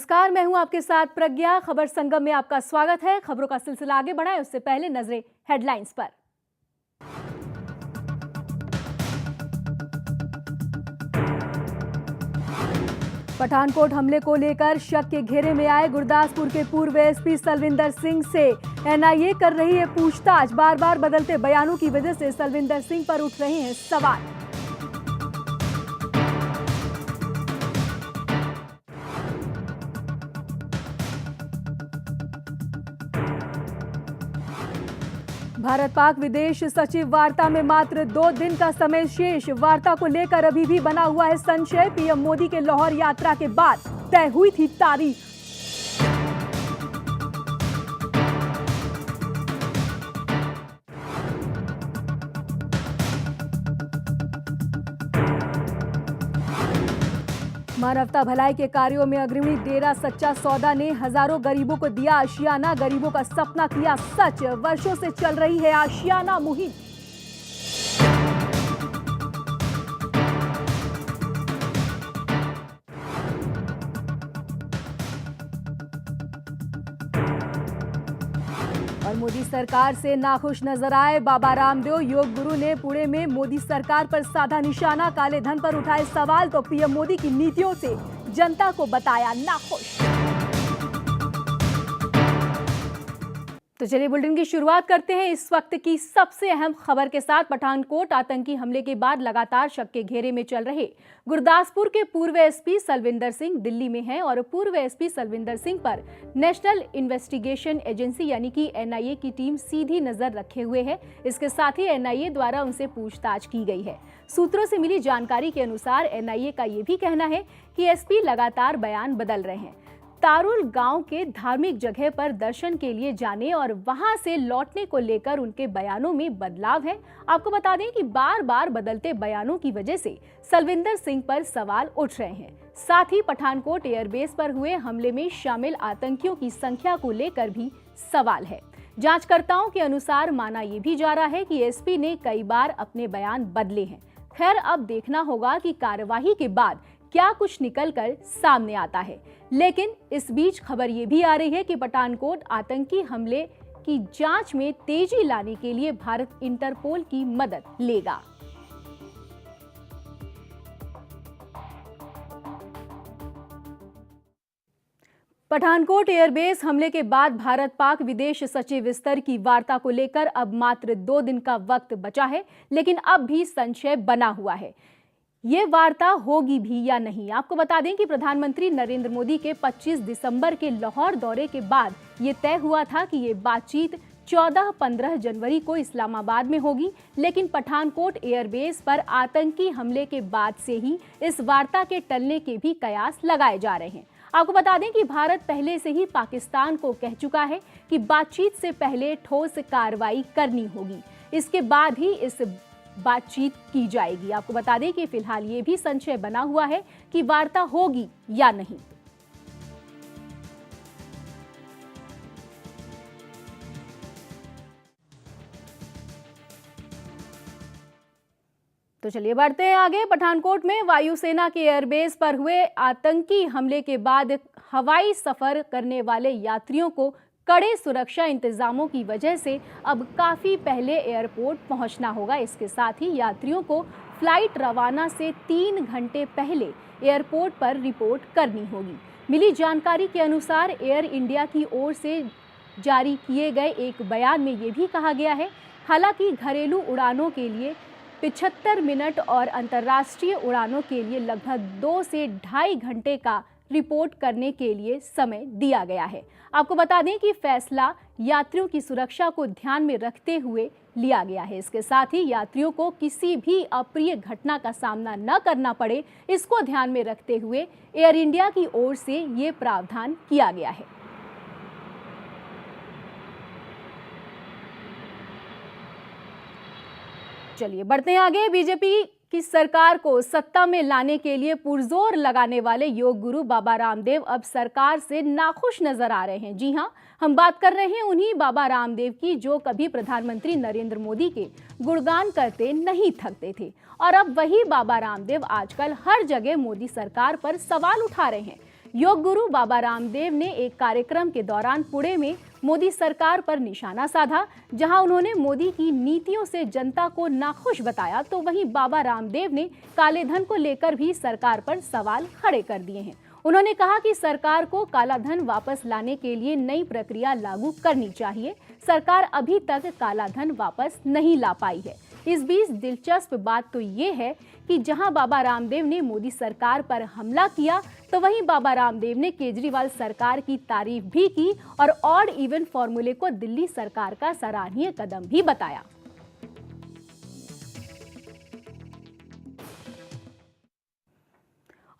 नमस्कार, मैं हूं आपके साथ प्रज्ञा। खबर संगम में आपका स्वागत है। खबरों का सिलसिला आगे बढ़ाएं उससे पहले नजरें हेडलाइंस पर। पठानकोट हमले को लेकर शक के घेरे में आए गुरदासपुर के पूर्व एसपी सलविंदर सिंह से एनआईए कर रही है पूछताछ। बार बार बदलते बयानों की वजह से सलविंदर सिंह पर उठ रहे हैं सवाल। भारत पाक विदेश सचिव वार्ता में मात्र 2 दिन का समय शेष। वार्ता को लेकर अभी भी बना हुआ है संशय। पीएम मोदी के लाहौर यात्रा के बाद तय हुई थी तारीख। मानवता भलाई के कार्यों में अग्रणी डेरा सच्चा सौदा ने हजारों गरीबों को दिया आशियाना। गरीबों का सपना किया सच। वर्षों से चल रही है आशियाना मुहिम। और मोदी सरकार से नाखुश नजर आए बाबा रामदेव। योग गुरु ने पुणे में मोदी सरकार पर साधा निशाना। काले धन पर उठाए सवाल तो पीएम मोदी की नीतियों से जनता को बताया नाखुश। तो चलिए बुलेटिन की शुरुआत करते हैं इस वक्त की सबसे अहम खबर के साथ। पठानकोट आतंकी हमले के बाद लगातार शक के घेरे में चल रहे गुरदासपुर के पूर्व एसपी सलविंदर सिंह दिल्ली में हैं और पूर्व एसपी सलविंदर सिंह पर नेशनल इन्वेस्टिगेशन एजेंसी यानी कि एनआईए की टीम सीधी नजर रखे हुए है। इसके साथ ही एनआईए द्वारा उनसे पूछताछ की गई है। सूत्रों से मिली जानकारी के अनुसार एनआईए का ये भी कहना है कि एसपी लगातार बयान बदल रहे हैं। तारुल गांव के धार्मिक जगह पर दर्शन के लिए जाने और वहां से लौटने को लेकर उनके बयानों में बदलाव है। आपको बता दें कि बार बार बदलते बयानों की वजह से सलविंदर सिंह पर सवाल उठ रहे हैं। साथ ही पठानकोट एयरबेस पर हुए हमले में शामिल आतंकियों की संख्या को लेकर भी सवाल है। जांचकर्ताओं के अनुसार माना यह भी जा रहा है कि एसपी ने कई बार अपने बयान बदले हैं। खैर, अब देखना होगा कि कार्यवाही के बाद क्या कुछ निकलकर सामने आता है। लेकिन इस बीच खबर ये भी आ रही है कि पठानकोट आतंकी हमले की जांच में तेजी लाने के लिए भारत इंटरपोल की मदद लेगा। पठानकोट एयरबेस हमले के बाद भारत पाक विदेश सचिव स्तर की वार्ता को लेकर अब मात्र 2 दिन का वक्त बचा है, लेकिन अब भी संशय बना हुआ है ये वार्ता होगी भी या नहीं। आपको बता दें कि प्रधानमंत्री नरेंद्र मोदी के 25 दिसंबर के लाहौर दौरे के बाद ये तय हुआ था कि ये बातचीत 14-15 जनवरी को इस्लामाबाद में होगी, लेकिन पठानकोट एयरबेस पर आतंकी हमले के बाद से ही इस वार्ता के टलने के भी कयास लगाए जा रहे हैं। आपको बता दें कि भारत पहले से ही पाकिस्तान को कह चुका है कि बातचीत से पहले ठोस कार्रवाई करनी होगी, इसके बाद ही इस बातचीत की जाएगी। आपको बता दें कि फिलहाल ये भी संशय बना हुआ है कि वार्ता होगी या नहीं। तो चलिए बढ़ते हैं आगे। पठानकोट में वायुसेना के एयरबेस पर हुए आतंकी हमले के बाद हवाई सफर करने वाले यात्रियों को कड़े सुरक्षा इंतजामों की वजह से अब काफी पहले एयरपोर्ट पहुंचना होगा। इसके साथ ही यात्रियों को फ्लाइट रवाना से 3 घंटे पहले एयरपोर्ट पर रिपोर्ट करनी होगी। मिली जानकारी के अनुसार एयर इंडिया की ओर से जारी किए गए एक बयान में ये भी कहा गया है, हालांकि घरेलू उड़ानों के लिए 75 मिनट और अंतर्राष्ट्रीय उड़ानों के लिए लगभग 2 से ढाई घंटे का रिपोर्ट करने के लिए समय दिया गया है। आपको बता दें कि फैसला यात्रियों की सुरक्षा को ध्यान में रखते हुए लिया गया है। इसके साथ ही यात्रियों को किसी भी अप्रिय घटना का सामना न करना पड़े, इसको ध्यान में रखते हुए एयर इंडिया की ओर से ये प्रावधान किया गया है। चलिए बढ़ते हैं आगे। बीजेपी की सरकार को सत्ता में लाने के लिए पुरजोर लगाने वाले योग गुरु बाबा रामदेव अब सरकार से नाखुश नजर आ रहे हैं। जी हां, हम बात कर रहे हैं उन्हीं बाबा रामदेव की जो कभी प्रधानमंत्री नरेंद्र मोदी के गुणगान करते नहीं थकते थे। और अब वही बाबा रामदेव आजकल हर जगह मोदी सरकार पर सवाल उठा रहे हैं। योग गुरु बाबा रामदेव ने एक कार्यक्रम के दौरान पुणे में मोदी सरकार पर निशाना साधा। जहां उन्होंने मोदी की नीतियों से जनता को नाखुश बताया, तो वहीं बाबा रामदेव ने काले धन को लेकर भी सरकार पर सवाल खड़े कर दिए हैं। उन्होंने कहा कि सरकार को काला धन वापस लाने के लिए नई प्रक्रिया लागू करनी चाहिए। सरकार अभी तक काला धन वापस नहीं ला पाई है। इस बीच दिलचस्प बात तो ये है कि जहां बाबा रामदेव ने मोदी सरकार पर हमला किया, तो वहीं बाबा रामदेव ने केजरीवाल सरकार की तारीफ भी की और ऑड इवन फॉर्मूले को दिल्ली सरकार का सराहनीय कदम भी बताया।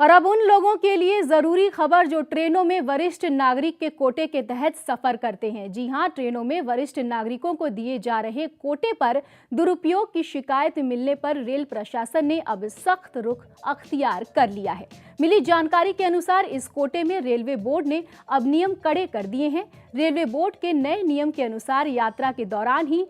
और अब उन लोगों के लिए जरूरी खबर जो ट्रेनों में वरिष्ठ नागरिक के कोटे के तहत सफर करते हैं। जी हां, ट्रेनों में वरिष्ठ नागरिकों को दिए जा रहे कोटे पर दुरुपयोग की शिकायत मिलने पर रेल प्रशासन ने अब सख्त रुख अख्तियार कर लिया है। मिली जानकारी के अनुसार इस कोटे में रेलवे बोर्ड ने अब नियम कड़े कर दिए हैं। रेलवे बोर्ड के नए नियम के अनुसार यात्रा के दौरान ही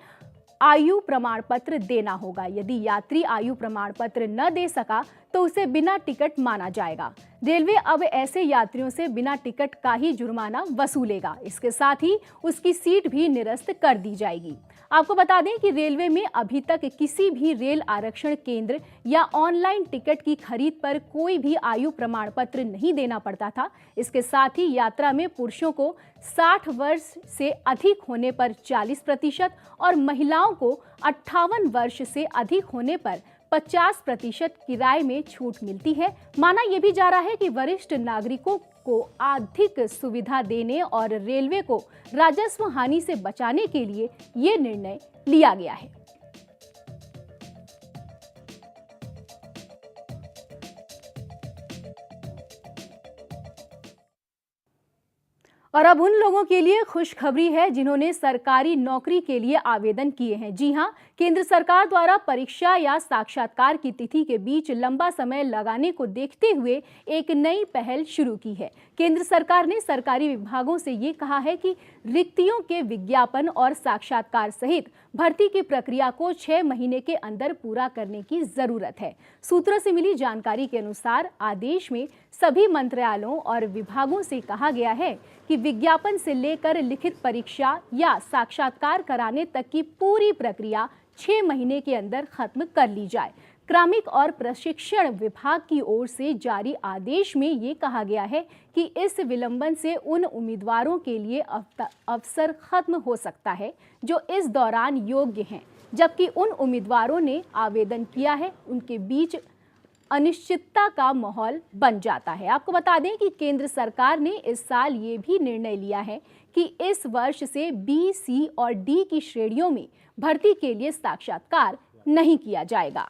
आयु प्रमाण पत्र देना होगा। यदि यात्री आयु प्रमाण पत्र न दे सका तो उसे बिना टिकट माना जाएगा। रेलवे अब ऐसे यात्रियों से बिना टिकट का ही जुर्माना वसूलेगा। इसके साथ ही उसकी सीट भी निरस्त कर दी जाएगी। आपको बता दें कि रेलवे में अभी तक किसी भी रेल आरक्षण केंद्र या ऑनलाइन टिकट की खरीद पर कोई भी आयु प्रमाण पत्र नहीं देना पड़ता था। इसके साथ ही यात्रा में पुरुषों को 60 वर्ष से अधिक होने पर 40% और महिलाओं को 58 वर्ष से अधिक होने पर 50% किराए में छूट मिलती है। माना यह भी जा रहा है कि वरिष्ठ नागरिकों को अधिक सुविधा देने और रेलवे को राजस्व हानि से बचाने के लिए ये निर्णय लिया गया है। और अब उन लोगों के लिए खुशखबरी है जिन्होंने सरकारी नौकरी के लिए आवेदन किए हैं। जी हां, केंद्र सरकार द्वारा परीक्षा या साक्षात्कार की तिथि के बीच लंबा समय लगाने को देखते हुए एक नई पहल शुरू की है। केंद्र सरकार ने सरकारी विभागों से ये कहा है कि रिक्तियों के विज्ञापन और साक्षात्कार सहित भर्ती की प्रक्रिया को 6 महीने के अंदर पूरा करने की जरूरत है। सूत्रों से मिली जानकारी के अनुसार आदेश में सभी मंत्रालयों और विभागों से कहा गया है कि विज्ञापन से लेकर लिखित परीक्षा या साक्षात्कार कराने तक की पूरी प्रक्रिया 6 महीने के अंदर खत्म कर ली जाए। क्रमिक और प्रशिक्षण विभाग की ओर से जारी आदेश में ये कहा गया है कि इस विलंबन से उन उम्मीदवारों के लिए अवसर खत्म हो सकता है जो इस दौरान योग्य हैं, जबकि उन उम्मीदवारों ने आवेदन किया है उनके बीच अनिश्चितता का माहौल बन जाता है। आपको बता दें कि केंद्र सरकार ने इस साल ये भी निर्णय लिया है कि इस वर्ष से बी, सी और डी की श्रेणियों में भर्ती के लिए साक्षात्कार नहीं किया जाएगा।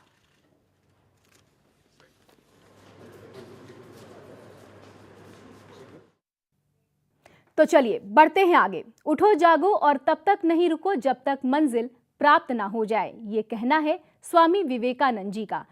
तो चलिए बढ़ते हैं आगे। उठो जागो और तब तक नहीं रुको जब तक मंजिल प्राप्त ना हो जाए, ये कहना है स्वामी विवेकानंद जी का,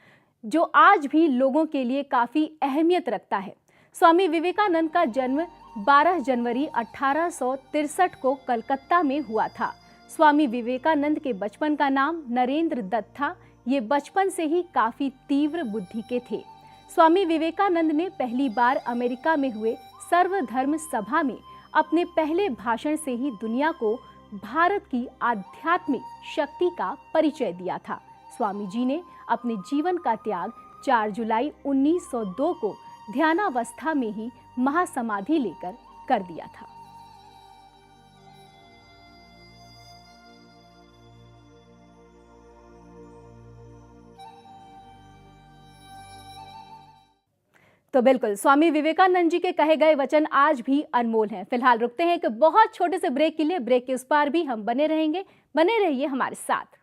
जो आज भी लोगों के लिए काफी अहमियत रखता है। स्वामी विवेकानंद का जन्म 12 जनवरी 1863 को कलकत्ता में हुआ था। स्वामी विवेकानंद के बचपन का नाम नरेंद्र दत्त था। ये बचपन से ही काफी तीव्र बुद्धि के थे। स्वामी विवेकानंद ने पहली बार अमेरिका में हुए सर्वधर्म सभा में अपने पहले भाषण से ही दुनिया को भारत की आध्यात्मिक शक्ति का परिचय दिया था। स्वामी जी ने अपने जीवन का त्याग 4 जुलाई 1902 को ध्यानावस्था में ही महासमाधि लेकर कर दिया था। तो बिल्कुल स्वामी विवेकानंद जी के कहे गए वचन आज भी अनमोल हैं। फिलहाल रुकते हैं एक बहुत छोटे से ब्रेक के लिए। ब्रेक के उस पार भी हम बने रहेंगे। बने रहिए हमारे साथ।